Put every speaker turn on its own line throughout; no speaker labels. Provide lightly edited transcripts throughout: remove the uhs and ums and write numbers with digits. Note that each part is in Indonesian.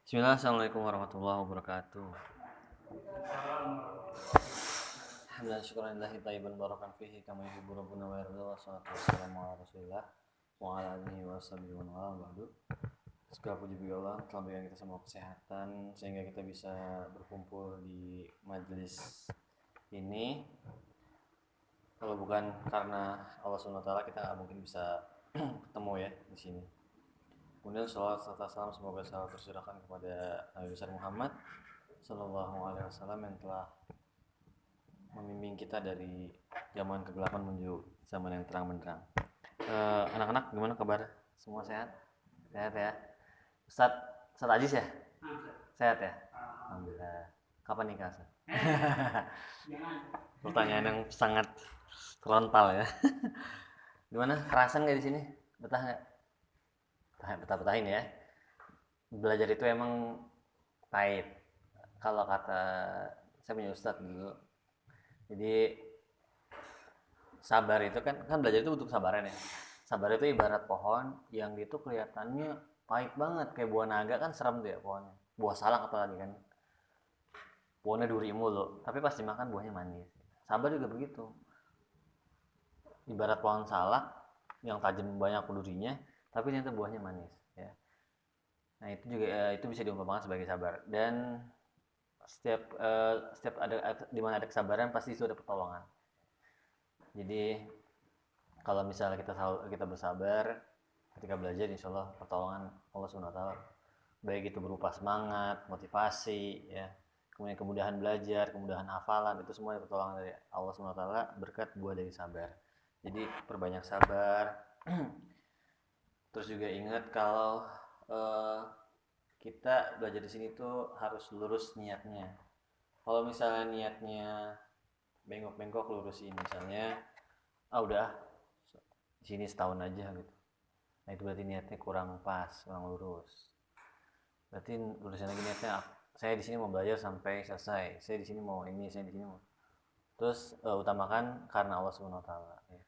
Bismillah, assalamualaikum warahmatullahi wabarakatuh. Alhamdulillah, syukurillah, tayyiban barakan fihi kama yuhibbu rabbuna wa yarda. Wassalatu wassalamu ala rasulillah wa ala alihi wa sahbihi wa ala ba'du. Segala puji bagi Allah telah memberikan kita semua kesehatan sehingga kita bisa berkumpul di majelis ini. Kalau bukan karena Allah Subhanahu wa taala kita nggak mungkin bisa ketemu ya di sini. Kemudian salawat serta salam semoga selalu tercurahkan kepada Nabi besar Muhammad Sallallahu Alaihi Wasallam yang telah membimbing kita dari zaman kegelapan menuju zaman yang terang benderang. Anak-anak gimana kabar? Semua sehat? Sehat ya? Ustadz Ajis ya? Sehat ya? Alhamdulillah. Kapan nikah? Pertanyaan yang sangat frontal ya. Gimana? Kerasan nggak di sini? Betah nggak? Betah-betahin ya. Belajar itu emang pahit. Kalau kata saya punya ustadz dulu, jadi sabar itu kan belajar itu butuh kesabaran ya. Sabar itu ibarat pohon yang itu kelihatannya pahit banget kayak buah naga kan serem tuh ya pohonnya. Buah salak apalagi kan. Pohonnya duri mulu, tapi pas dimakan buahnya manis. Sabar juga begitu. Ibarat pohon salak yang tajam banyak durinya, tapi ternyata buahnya manis ya. Nah, itu juga itu bisa diumpamakan sebagai sabar. Dan setiap ada di mana ada kesabaran pasti itu ada pertolongan. Jadi kalau misalnya kita bersabar ketika belajar, insya Allah pertolongan Allah SWT, baik itu berupa semangat, motivasi ya, kemudian kemudahan belajar, kemudahan hafalan, itu semua pertolongan dari Allah SWT berkat buah dari sabar. Jadi perbanyak sabar. Terus juga ingat kalau eh, kita belajar di sini tuh harus lurus niatnya. Kalau misalnya niatnya bengkok-bengkok, lurusin. Misalnya udah di sini setahun aja gitu, nah itu berarti niatnya kurang pas, kurang lurus. Berarti lurusin lagi niatnya, saya di sini mau belajar sampai selesai, saya di sini mau ini, saya di sini mau, terus utamakan karena Allah Subhanahu Wa Taala ya.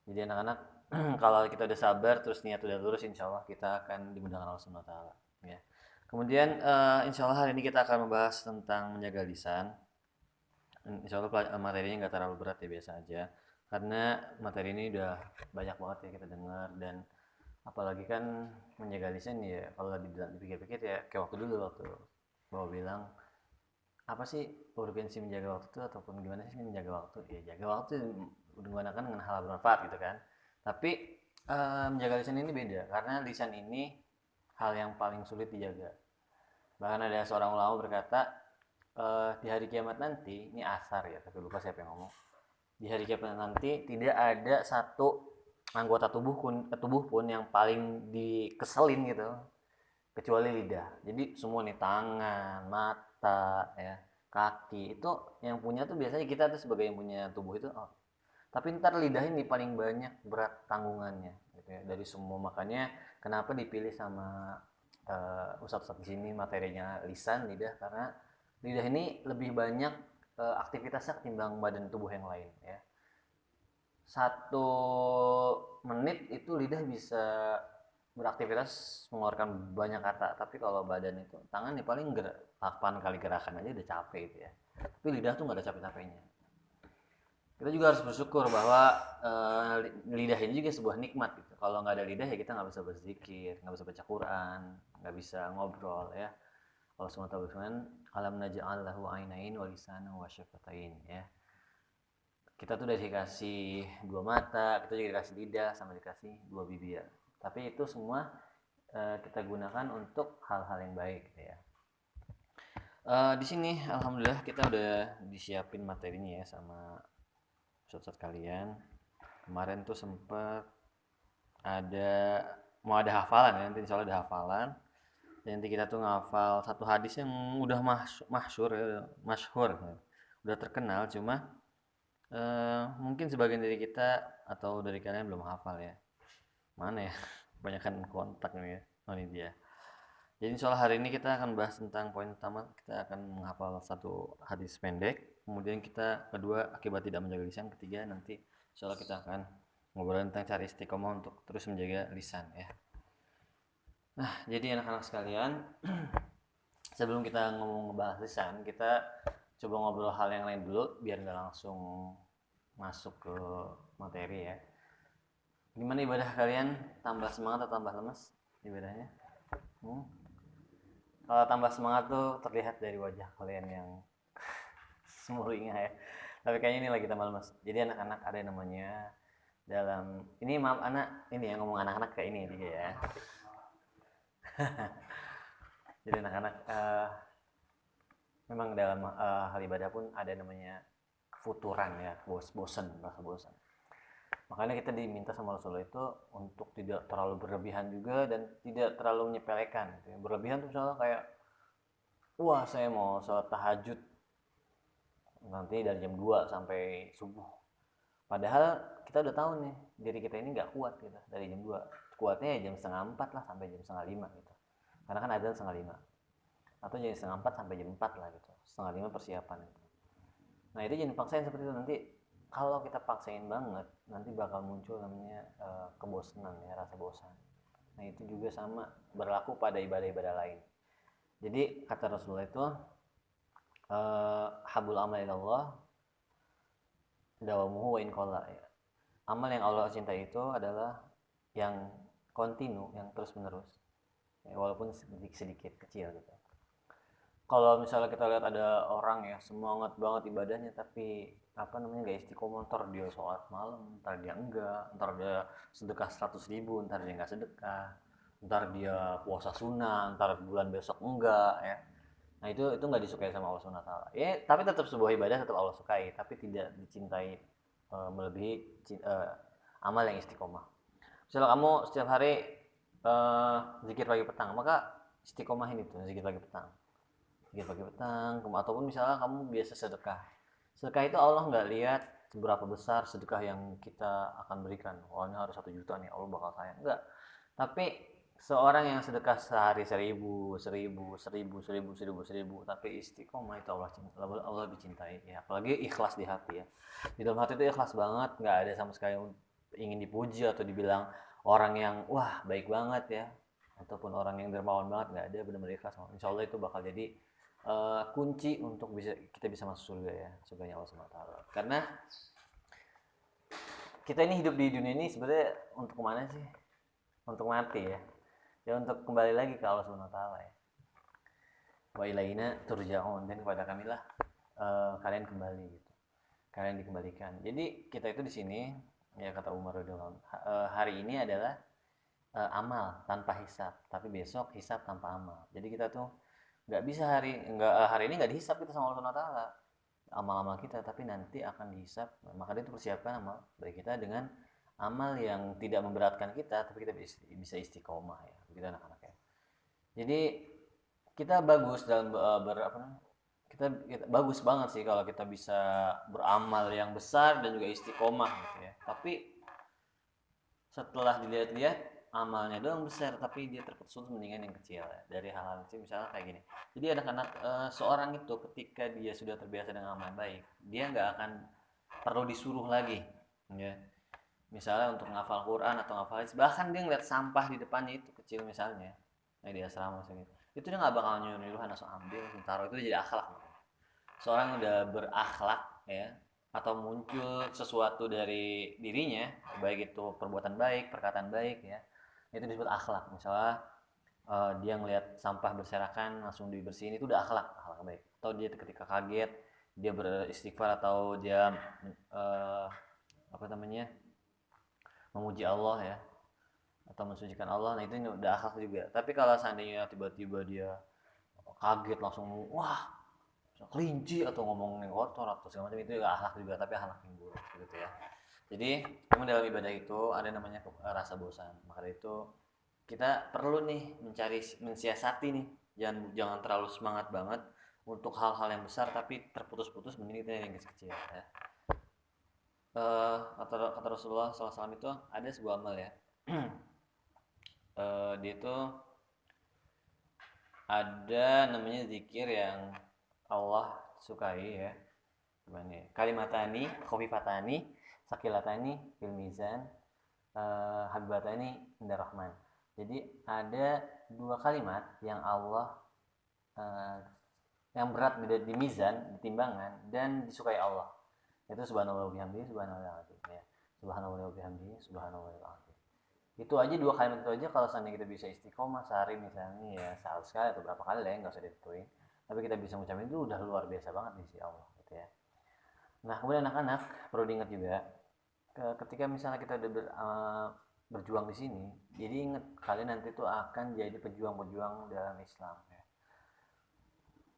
Jadi anak-anak kalau kita udah sabar terus niat udah lurus, insya Allah kita akan dimudahkan Allah Subhanahu Wa Taala ya. Kemudian insya Allah hari ini kita akan membahas tentang menjaga lisan. Insya Allah materinya nggak terlalu berat ya, biasa aja. Karena materi ini udah banyak banget ya kita dengar, dan apalagi kan menjaga lisan ya, kalau dipikir-pikir ya kayak waktu dulu, waktu bawa bilang apa sih urgensi menjaga waktu itu, ataupun gimana sih menjaga waktu, ya jaga waktu menggunakan dengan hal bermanfaat gitu kan. Tapi menjaga lisan ini beda, karena lisan ini hal yang paling sulit dijaga. Bahkan ada seorang ulama berkata, di hari kiamat nanti, ini asar ya tapi lupa siapa yang ngomong, di hari kiamat nanti tidak ada satu anggota tubuh pun yang paling dikeselin gitu kecuali lidah. Jadi semua nih, tangan, mata ya, kaki, itu yang punya tuh biasanya kita tuh sebagai yang punya tubuh itu, tapi ntar lidah ini paling banyak berat tanggungannya gitu ya, dari semua. Makanya kenapa dipilih sama ustadz di sini materinya lisan, lidah, karena lidah ini lebih banyak aktivitasnya ketimbang badan tubuh yang lain ya. 1 menit itu lidah bisa beraktivitas mengeluarkan banyak kata, tapi kalau badan itu, tangan nih paling gerak 8 kali gerakan aja udah capek itu ya, tapi lidah tuh nggak ada capek-capeknya. Kita juga harus bersyukur bahwa lidah ini juga sebuah nikmat gitu. Kalau nggak ada lidah ya kita nggak bisa berzikir, nggak bisa baca Quran, nggak bisa ngobrol ya. Allah SWT berfirman, alam naj'al lahu ainain wa lisanan wa syafatain ya. Kita tuh udah dikasih 2 mata, kita juga dikasih lidah, sama dikasih 2 bibir. Tapi itu semua kita gunakan untuk hal-hal yang baik gitu ya. Di sini alhamdulillah kita udah disiapin materinya ya sama ustadz kalian. Kemarin tuh sempet ada mau ada hafalan ya, nanti insya Allah ada hafalan. Dan nanti kita tuh ngafal satu hadis yang udah masyhur ya, masyhur ya. Udah terkenal, cuma mungkin sebagian dari kita atau dari kalian belum hafal ya. Mana ya? Kebanyakan kontak nih ya. Oh ini dia. Jadi insya Allah hari ini kita akan bahas tentang poin pertama, kita akan menghafal satu hadis pendek. Kemudian kita kedua, akibat tidak menjaga lisan. Ketiga, nanti insya Allah kita akan ngobrol tentang cari istiqomah untuk terus menjaga lisan ya. Nah, jadi anak-anak sekalian, sebelum kita ngomong ngebahas lisan, kita coba ngobrol hal yang lain dulu biar nggak langsung masuk ke materi ya. Gimana ibadah kalian? Tambah semangat atau tambah lemes ibadahnya? Hmm? Kalau tambah semangat tuh terlihat dari wajah kalian yang semurinya ya. Tapi kayaknya ini lagi tambah lemes. Jadi anak-anak ada yang namanya dalam ini, maaf anak, ini yang ngomong anak-anak kayak ini juga ya. Jadi anak-anak memang dalam hal ibadah pun ada namanya kefuturan ya, bosan, rasa bosan. Makanya kita diminta sama Rasulullah itu untuk tidak terlalu berlebihan juga dan tidak terlalu menyepelekan gitu ya. Berlebihan tuh misalnya kayak, wah saya mau sholat tahajud nanti dari jam 2 sampai subuh. Padahal kita udah tahu nih, diri kita ini nggak kuat gitu dari jam 2. Kuatnya ya jam setengah 4 lah sampai jam setengah 5 gitu. Karena kan ada setengah 5. Atau jam setengah 4 sampai jam 4 lah gitu. Setengah 5 persiapan gitu. Nah itu jangan dipaksain seperti itu, nanti kalau kita paksain banget nanti bakal muncul namanya kebosanan ya, rasa bosan. Nah itu juga sama berlaku pada ibadah-ibadah lain. Jadi kata Rasulullah itu habul amal ilallah dawamuhu wa in qalla ya. Amal yang Allah cintai itu adalah yang kontinu, yang terus menerus ya, walaupun sedikit sedikit kecil gitu. Kalau misalnya kita lihat ada orang ya semangat banget ibadahnya tapi apa namanya gak istiqomah, ntar dia sholat malam, ntar dia enggak, ntar dia sedekah 100.000, ntar dia enggak sedekah, ntar dia puasa sunnah, ntar bulan besok enggak ya. Nah itu nggak disukai sama Allah Subhanahu Wa Taala. Ya tapi tetap sebuah ibadah, tetap Allah sukai, tapi tidak dicintai melebihi amal yang istiqomah. Misalnya kamu setiap hari zikir pagi petang, maka istiqomahin itu zikir pagi petang, zikir pagi petang. Ataupun misalnya kamu biasa sedekah, sedekah itu Allah nggak lihat seberapa besar sedekah yang kita akan berikan. Oh ini harus 1 juta nih, Allah bakal sayang, enggak. Tapi seorang yang sedekah sehari 1.000, 1.000, 1.000, 1.000, 1.000, 1.000, tapi istiqomah itu Allah cinta, Allah dicintai ya. Apalagi ikhlas di hati ya. Di dalam hati itu ikhlas banget, nggak ada sama sekali ingin dipuji atau dibilang orang yang wah baik banget ya, ataupun orang yang dermawan banget, nggak ada, benar-benar ikhlas. Insya Allah itu bakal jadi kunci untuk kita bisa masuk surga ya, surganya Allah Subhanahu Wa Taala. Karena kita ini hidup di dunia ini sebenarnya untuk kemana sih? Untuk mati ya. Ya untuk kembali lagi ke Allah Subhanahu Wa Taala ya. Wa ilaina turja'un, dan kepada kamilah kalian kembali gitu. Kalian dikembalikan. Jadi kita itu di sini ya kata Umar radhiyallahu hari ini adalah amal tanpa hisab, tapi besok hisab tanpa amal. Jadi kita tuh nggak bisa hari ini nggak dihisab kita sama Allah Subhanahu Wa Taala amal-amal kita, tapi nanti akan dihisab. Maka itu persiapkan amal baik kita dengan amal yang tidak memberatkan kita, tapi kita bisa istiqomah ya, begitu anak-anak ya. Jadi kita bagus dalam kita bagus banget sih kalau kita bisa beramal yang besar dan juga istiqomah gitu ya. Tapi setelah dilihat-lihat amalnya doang besar tapi dia terputus, mendingan yang kecil ya. Dari hal-hal kecil misalnya kayak gini. Jadi anak-anak seorang itu ketika dia sudah terbiasa dengan amal yang baik, dia nggak akan perlu disuruh lagi ya. Misalnya untuk ngafal Quran atau ngafal hadis, bahkan dia ngeliat sampah di depannya itu kecil misalnya, nah di asrama misalnya gitu, itu dia nggak bakal nyuruh langsung ambil taruh, itu jadi akhlak. Seorang udah berakhlak ya, atau muncul sesuatu dari dirinya, baik itu perbuatan baik, perkataan baik ya, itu disebut akhlak. Misalnya dia ngelihat sampah berserakan langsung dibersihin, itu udah akhlak baik. Atau dia ketika kaget dia beristighfar, atau dia apa namanya memuji Allah ya, atau mensucikan Allah, nah itu udah akhlak juga. Tapi kalau seandainya tiba-tiba dia kaget langsung wah kelinci atau ngomong yang kotor atau segala macam, itu juga akhlak juga, tapi akhlak yang buruk gitu ya. Jadi memang dalam ibadah itu ada namanya rasa bosan. Maka dari itu kita perlu nih mensiasati nih, jangan terlalu semangat banget untuk hal-hal yang besar tapi terputus-putus, mending kita yang kecil ya. Kata Rasulullah SAW itu ada sebuah amal ya. Dia itu ada namanya zikir yang Allah sukai ya. Gimana ya? Kalimatani khofifatani sakilatani fil mizan habibatani indar rahman. Jadi ada dua kalimat yang Allah eh, yang berat di mizan, di timbangan dan disukai Allah. Itu subhanallah wa bihamdihi subhanallah ya. Subhanallah wa bihamdihi subhanallah wa. Itu aja dua kalimat itu aja kalau seandainya kita bisa istiqomah sehari misalnya ya sehari sekali atau berapa kali lah ya nggak usah ditentuin. Tapi kita bisa mengucapkan itu udah luar biasa banget di sisi Allah gitu ya. Nah kemudian anak-anak perlu diingat juga ketika misalnya kita udah berjuang di sini, jadi ingat kalian nanti tuh akan jadi pejuang-pejuang dalam Islam ya.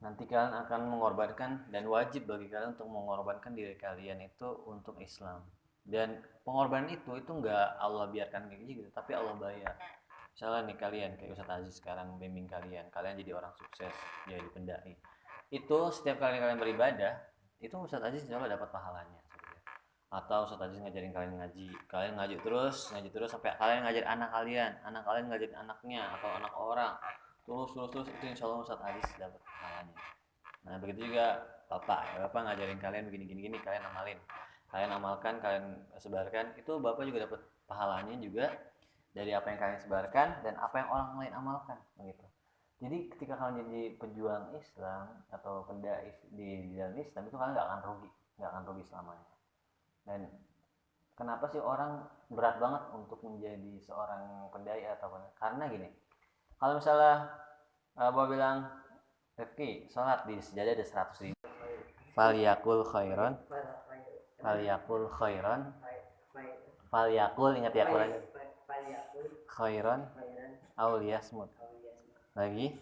Nanti kalian akan mengorbankan dan wajib bagi kalian untuk mengorbankan diri kalian itu untuk Islam. Dan pengorbanan itu nggak Allah biarkan kayak gitu, tapi Allah bayar. Misalnya nih kalian kayak Ustadz Aziz sekarang membimbing kalian, kalian jadi orang sukses, jadi pendai. Itu setiap kali kalian beribadah, itu Ustadz Aziz insya Allah dapat pahalanya. Atau Ustadz Aziz ngajarin kalian ngaji terus sampai kalian ngajarin anak kalian ngajarin anaknya atau anak orang, terus itu insya Allah Ustadz Aziz dapat pahalanya. Nah begitu juga bapak ngajarin kalian begini kalian amalkan kalian sebarkan, itu bapak juga dapat pahalanya juga dari apa yang kalian sebarkan dan apa yang orang lain amalkan begitu. Jadi ketika kalian jadi pejuang Islam atau pendai di dalam Islam itu kalian nggak akan rugi selamanya. Dan kenapa sih orang berat banget untuk menjadi seorang pendai atau karena gini, kalau misalnya bapak bilang Rifki sholat di sejadah ada 100.000, faliyakul ingat ya Quran, khairan auliyasmut lagi.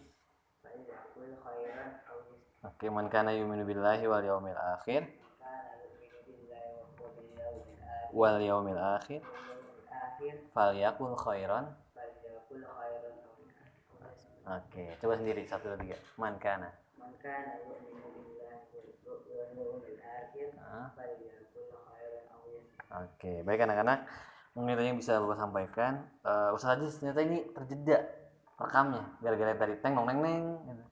Oke, man kana yu'minu billahi wal yaumil akhir falyakul khairan. Oke, coba sendiri 1 2 3. Man kana yu'minu billahi wal yaumil akhir falyakul khairan aw liyasmut. Oke, baik anak-anak. Mungkin itu yang bisa Bapak sampaikan. Ustaz Aziz ternyata ini terjeda rekamnya gara-gara tadi teng neng neng gitu.